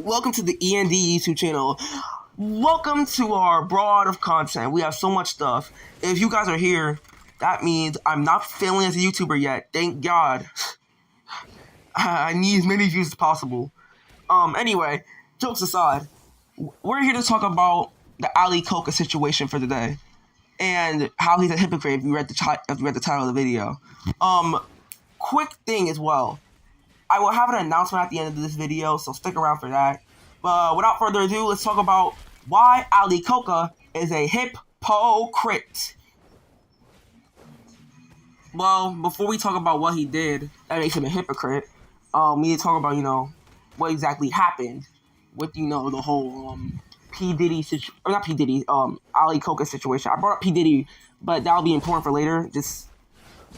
Welcome to the E.N.D YouTube channel. Welcome to our broad of content. We have so much stuff. If you guys are here, that means I'm not failing as a YouTuber yet. Thank God. I need as many views as possible. Anyway, jokes aside, we're here to talk about the Ali Koca situation for today. And how he's a hypocrite if you read the title of the video. Quick thing as well. I will have an announcement at the end of this video, so stick around for that. But without further ado, let's talk about why Ali Koca is a hypocrite. Well, before we talk about what he did that makes him a hypocrite, we need to talk about, what exactly happened with, the whole, P. Diddy situation, or not P. Diddy, Ali Koca situation. I brought up P. Diddy, but that'll be important for later. Just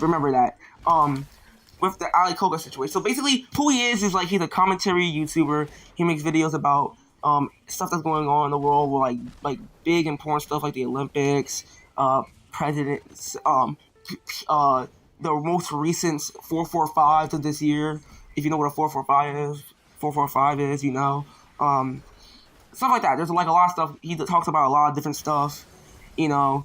remember that. With the Ali Koca situation. So basically, who he is like he's a commentary YouTuber. He makes videos about stuff that's going on in the world, with like big important stuff like the Olympics, presidents, the most recent 445 of this year. If you know what a 445 is, stuff like that. There's like a lot of stuff. He talks about a lot of different stuff, on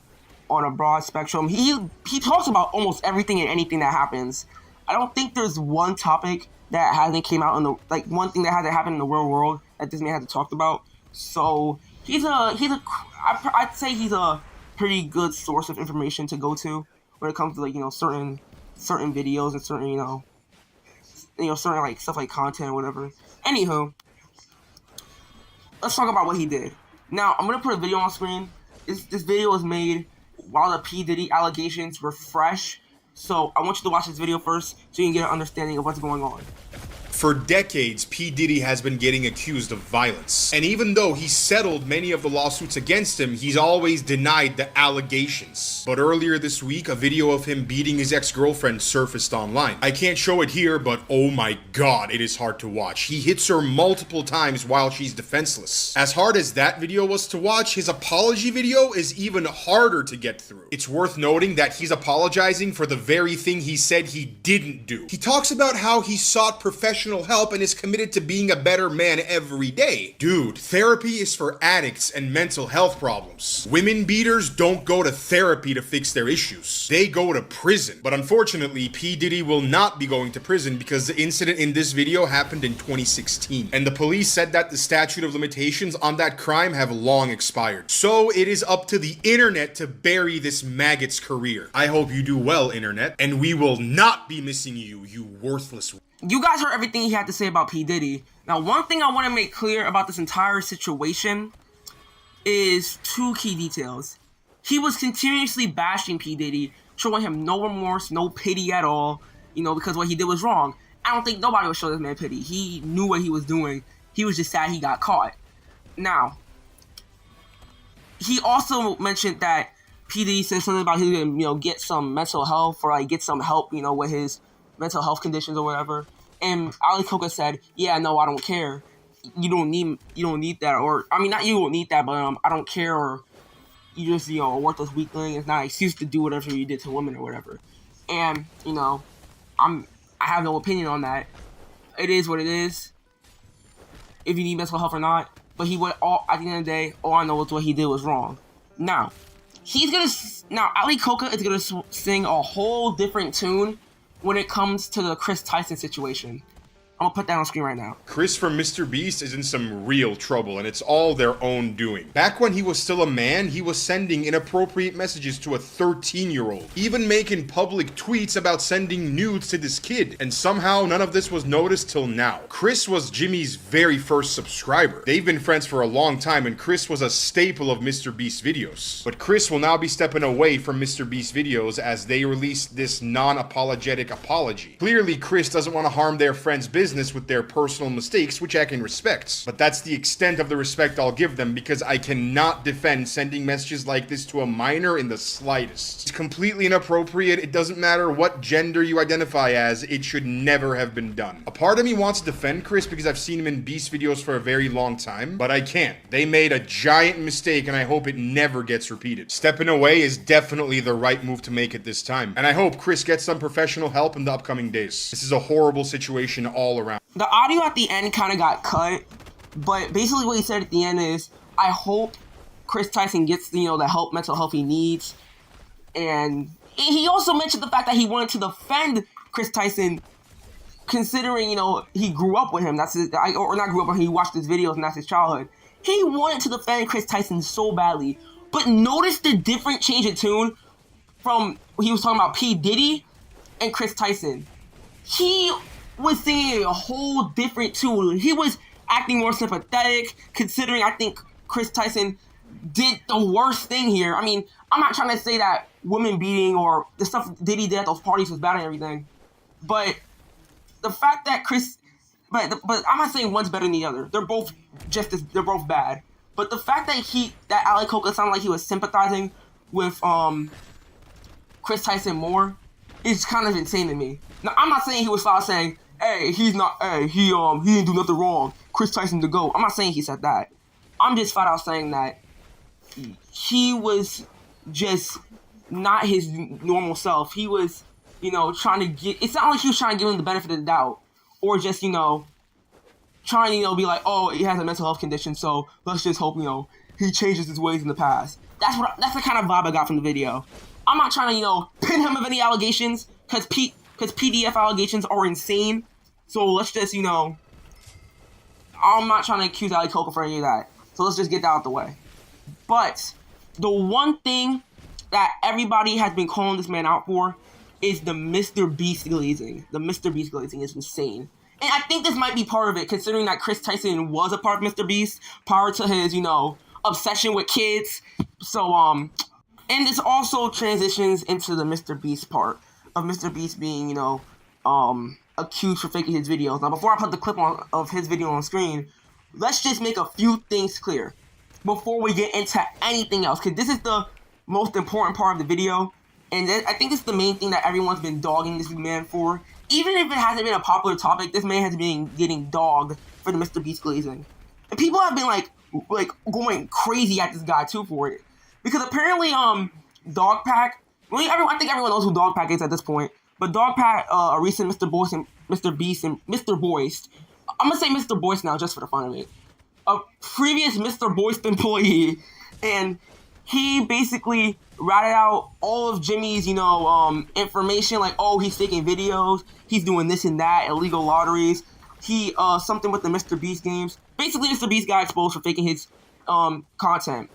a broad spectrum. He talks about almost everything and anything that happens. I don't think there's one topic that hasn't came out one thing that hasn't happened in the real world that this man hasn't talked about. So I'd say he's a pretty good source of information to go to when it comes to certain videos and certain certain like stuff like content or whatever. Anywho, let's talk about what he did. Now I'm gonna put a video on screen. This video was made while the P. Diddy allegations were fresh. So I want you to watch this video first so you can get an understanding of what's going on. For decades, P. Diddy has been getting accused of violence. And even though he settled many of the lawsuits against him, he's always denied the allegations. But earlier this week, a video of him beating his ex-girlfriend surfaced online. I can't show it here, but oh my god, it is hard to watch. He hits her multiple times while she's defenseless. As hard as that video was to watch, his apology video is even harder to get through. It's worth noting that he's apologizing for the very thing he said he didn't do. He talks about how he sought professional help and is committed to being a better man every day. Dude, therapy is for addicts and mental health problems. Women beaters don't go to therapy to fix their issues. They go to prison. But unfortunately, P. Diddy will not be going to prison because the incident in this video happened in 2016. And the police said that the statute of limitations on that crime have long expired. So it is up to the internet to bury this maggot's career. I hope you do well, internet, and we will not be missing you, you worthless. You guys heard everything he had to say about P. Diddy. Now, one thing I want to make clear about this entire situation is two key details. He was continuously bashing P. Diddy, showing him no remorse, no pity at all, because what he did was wrong. I don't think nobody would show this man pity. He knew what he was doing. He was just sad he got caught. Now, he also mentioned that P. Diddy said something about he gonna, get some mental health or get some help, with his mental health conditions or whatever. And Ali Koca said, yeah, no, I don't care. You don't need that. Or, I mean, not you don't need that, but I don't care. Or you just, a worthless weakling. It's not an excuse to do whatever you did to women or whatever. And, I have no opinion on that. It is what it is. If you need mental health or not. But at the end of the day, all I know is what he did was wrong. Now, Ali Koca is gonna sing a whole different tune when it comes to the Chris Tyson situation. I'm gonna put that on screen right now. Chris from Mr. Beast is in some real trouble, and it's all their own doing. Back when he was still a man, he was sending inappropriate messages to a 13-year-old, even making public tweets about sending nudes to this kid, and somehow none of this was noticed till now. Chris was Jimmy's very first subscriber. They've been friends for a long time, and Chris was a staple of Mr. Beast videos. But Chris will now be stepping away from Mr. Beast videos as they released this non-apologetic apology. Clearly, Chris doesn't want to harm their friend's business with their personal mistakes, which I can respect. But that's the extent of the respect I'll give them, because I cannot defend sending messages like this to a minor in the slightest. It's completely inappropriate. It doesn't matter what gender you identify as, it should never have been done. A part of me wants to defend Chris because I've seen him in Beast videos for a very long time, but I can't. They made a giant mistake and I hope it never gets repeated. Stepping away is definitely the right move to make at this time, and I hope Chris gets some professional help in the upcoming days. This is a horrible situation all around. The audio at the end kind of got cut, But basically what he said at the end is, I hope Chris Tyson gets, the mental health he needs. And he also mentioned the fact that he wanted to defend Chris Tyson, considering, he grew up with him. That's his, or not grew up with him, he watched his videos and that's his childhood. He wanted to defend Chris Tyson so badly. But notice the different change of tune from he was talking about P. Diddy and Chris Tyson. He was singing a whole different tune. He was acting more sympathetic, considering I think Chris Tyson did the worst thing here. I mean, I'm not trying to say that women beating or the stuff Diddy did at those parties was bad and everything, but the fact that but I'm not saying one's better than the other. They're both they're both bad. But the fact that Ali Koca sounded like he was sympathizing with Chris Tyson more is kind of insane to me. Now, I'm not saying he was flat saying, hey, he didn't do nothing wrong. Chris Tyson to go. I'm not saying he said that. I'm just flat out saying that he was just not his normal self. He was, trying to get. It's not like he was trying to give him the benefit of the doubt, or just, trying to, be like, oh, he has a mental health condition, so let's just hope, he changes his ways in the past. That's the kind of vibe I got from the video. I'm not trying to, pin him of any allegations, because PDF allegations are insane. So let's just, I'm not trying to accuse Ali Koca for any of that. So let's just get that out the way. But the one thing that everybody has been calling this man out for is the Mr. Beast glazing. The Mr. Beast glazing is insane. And I think this might be part of it, considering that Chris Tyson was a part of Mr. Beast prior to his, obsession with kids. So, and this also transitions into the Mr. Beast part of Mr. Beast being, accused for faking his videos. Now, before I put the clip of his video on screen, let's just make a few things clear before we get into anything else, because this is the most important part of the video, and I think this is the main thing that everyone's been dogging this man for. Even if it hasn't been a popular topic, this man has been getting dogged for the Mr. Beast glazing. And people have been like going crazy at this guy too for it. Because apparently, Dogpack, I think everyone knows who Dogpack is at this point, but Dogpack, a recent Mr. Beast and Mr. Boist, I'm gonna say Mr. Boist now just for the fun of it, a previous Mr. Boist employee, and he basically ratted out all of Jimmy's, information, like, oh, he's taking videos, he's doing this and that, illegal lotteries, he, something with the Mr. Beast games. Basically, Mr. Beast got exposed for faking his, content.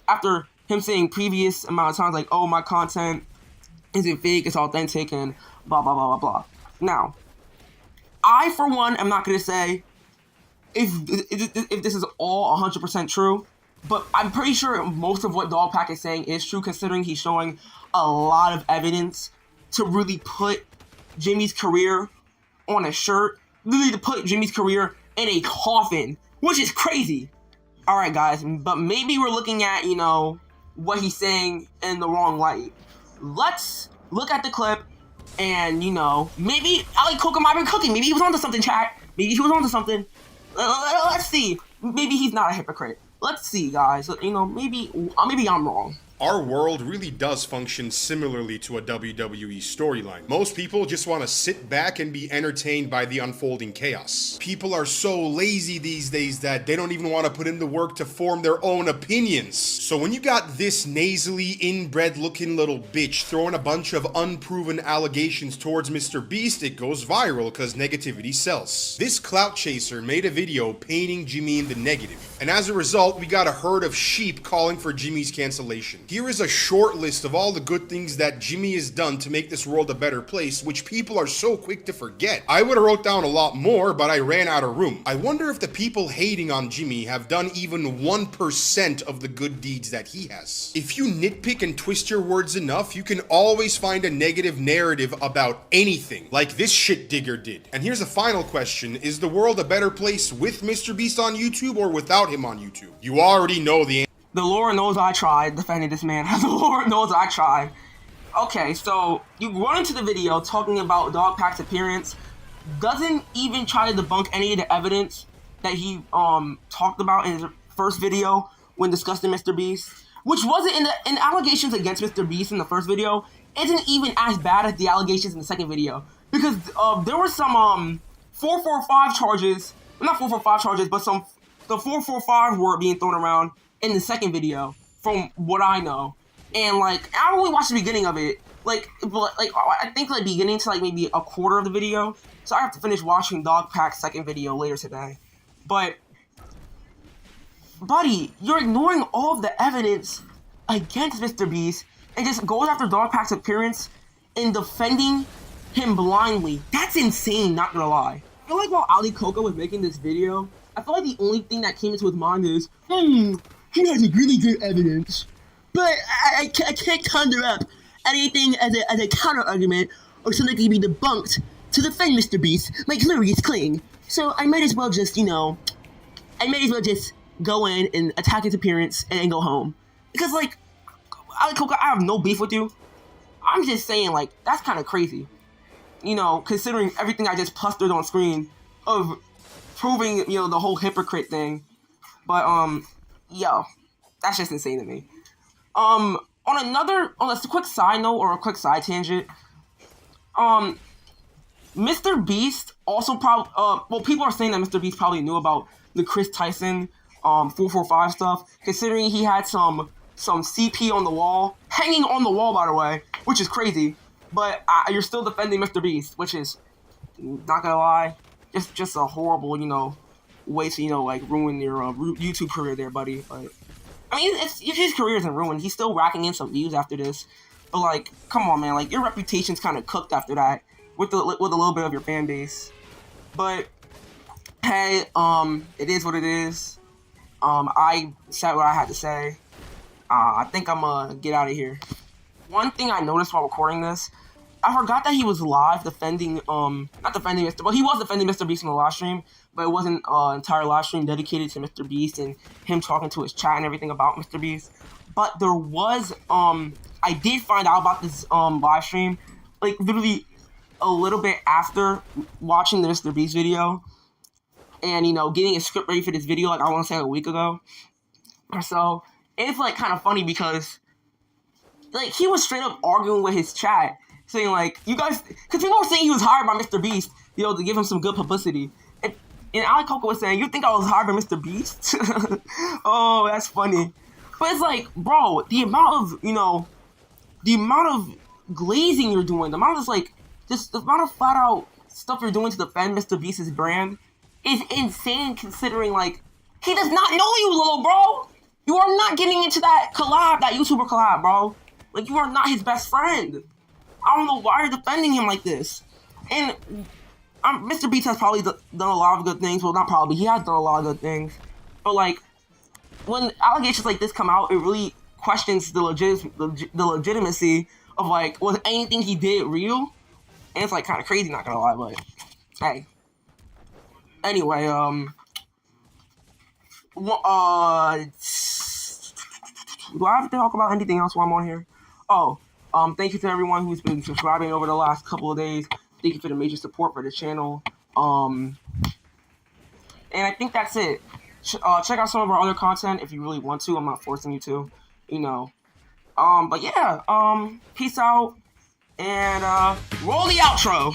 After him saying previous amount of times, like, oh, my content isn't fake, it's authentic, and blah, blah, blah, blah, blah. Now, I, for one, am not going to say if this is all 100% true, but I'm pretty sure most of what Dogpack is saying is true, considering he's showing a lot of evidence to really put Jimmy's career on a shirt, literally to put Jimmy's career in a coffin, which is crazy. Alright, guys, but maybe we're looking at, what he's saying in the wrong light. Let's look at the clip, and, maybe Ali Koca might be cooking. Maybe he was onto something, chat. Maybe he was onto something. Let's see. Maybe he's not a hypocrite. Let's see, guys. Maybe I'm wrong. Our world really does function similarly to a WWE storyline. Most people just want to sit back and be entertained by the unfolding chaos. People are so lazy these days that they don't even want to put in the work to form their own opinions. So when you got this nasally, inbred looking little bitch throwing a bunch of unproven allegations towards Mr. Beast, it goes viral because negativity sells. This clout chaser made a video painting Jimmy in the negative, and as a result, we got a herd of sheep calling for Jimmy's cancellation. Here is a short list of all the good things that Jimmy has done to make this world a better place, which people are so quick to forget. I would have wrote down a lot more, but I ran out of room. I wonder if the people hating on Jimmy have done even 1% of the good deeds that he has. If you nitpick and twist your words enough, you can always find a negative narrative about anything, like this shit digger did. And here's a final question: is the world a better place with Mr. Beast on YouTube or without him on YouTube? You already know the answer. The Lord knows I tried defending this man. The Lord knows I tried. Okay, so you run into the video talking about Dogpack's appearance, doesn't even try to debunk any of the evidence that he talked about in his first video when discussing Mr. Beast, which wasn't in the allegations against Mr. Beast in the first video isn't even as bad as the allegations in the second video, because there were some 445 charges, not 445 charges, but some the 445 word being thrown around in the second video, from what I know. And like, I only watched the beginning of it. Like, but like, I think like beginning to like maybe a quarter of the video. So I have to finish watching Dog Pack's second video later today. But, buddy, you're ignoring all of the evidence against Mr. Beast and just goes after Dog Pack's appearance and defending him blindly. That's insane, not gonna lie. I feel like while Ali Koca was making this video, I feel like the only thing that came into his mind is, he has a really good evidence, but I can't conjure up anything as a counter argument or something that can be debunked to defend Mr. Beast like Glorious Kling. So I might as well just, go in and attack his appearance and then go home. Because, like, Ali Koca, I have no beef with you. I'm just saying, like, that's kind of crazy. You know, considering everything I just plastered on screen of proving, the whole hypocrite thing. But, yo, that's just insane to me. On a quick side note or a quick side tangent, Mr. Beast also probably, people are saying that Mr. Beast probably knew about the Chris Tyson, 445 stuff, considering he had some CP on the wall, hanging on the wall, by the way, which is crazy. But you're still defending Mr. Beast, which is, not gonna lie, just a horrible, way to, like, ruin your YouTube career there, buddy. But, I mean, his career isn't ruined. He's still racking in some views after this. But, like, come on, man. Like, your reputation's kind of cooked after that with a little bit of your fan base. But, hey, it is what it is. I said what I had to say. I think I'm gonna get out of here. One thing I noticed while recording this, I forgot that he was live defending, not defending Mr. Well, he was defending Mr. Beast in the live stream, but it wasn't an entire live stream dedicated to Mr. Beast and him talking to his chat and everything about Mr. Beast. But there was, I did find out about this, live stream, like, literally a little bit after watching the Mr. Beast video and, getting a script ready for this video, like, I want to say a week ago or so. It's, like, kind of funny because, like, he was straight up arguing with his chat, saying, like, you guys, because people were saying he was hired by Mr. Beast, to give him some good publicity. And Ali Koca was saying, you think I was hired by Mr. Beast? Oh, that's funny. But it's like, bro, the amount of glazing you're doing, the amount of, like, just the amount of flat out stuff you're doing to defend Mr. Beast's brand is insane, considering, like, he does not know you, little bro. You are not getting into that collab, that YouTuber collab, bro. Like, you are not his best friend. I don't know why you're defending him like this. And Mr. Beast has probably done a lot of good things. Well, not probably. He has done a lot of good things. But, like, when allegations like this come out, it really questions the legitimacy of, like, was anything he did real? And it's, like, kind of crazy, not gonna lie, but, hey. Anyway, do I have to talk about anything else while I'm on here? Oh, thank you to everyone who's been subscribing over the last couple of days. Thank you for the major support for the channel. And I think that's it. Check out some of our other content if you really want to. I'm not forcing you to, But yeah, peace out. And roll the outro.